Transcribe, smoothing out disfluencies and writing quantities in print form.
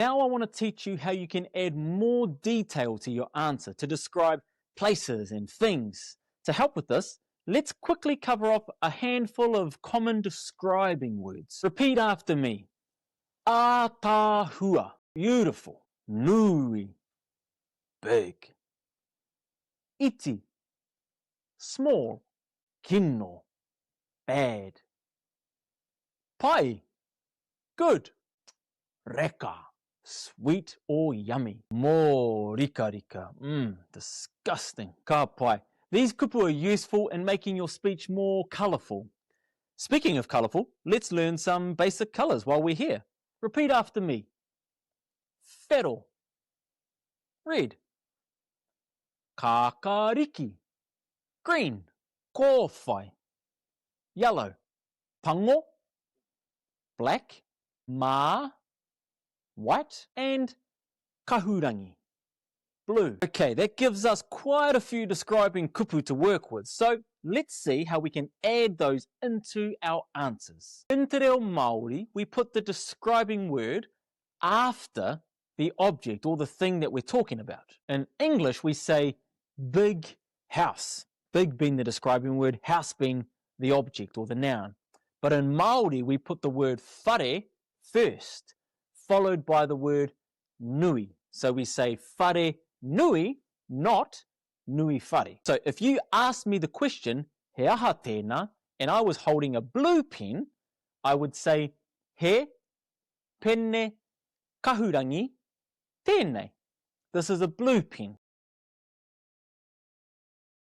Now I want to teach you how you can add more detail to your answer to describe places and things. To help with this, let's quickly cover off a handful of common describing words. Repeat after me. Ātāhua, beautiful. Nui, big. Iti, small. Kino, bad. Pai, good. Reka, sweet or yummy. Mō rika rika, disgusting. Ka pai. These kupu are useful in making your speech more colourful. Speaking of colourful, let's learn some basic colours while we're here. Repeat after me. Whero, red. Kakariki, green. Kōwhai, yellow. Pango, black. Mā, white. And kahurangi, blue. Okay, that gives us quite a few describing kupu to work with. So let's see how we can add those into our answers. In Te Reo Māori, we put the describing word after the object or the thing that we're talking about. In English, we say big house. Big being the describing word, house being the object or the noun. But in Māori, we put the word whare first, followed by the word nui. So we say whare nui, not nui whare. So if you asked me the question, he aha tēnā, and I was holding a blue pen, I would say, he penne kahurangi tēnei. This is a blue pen.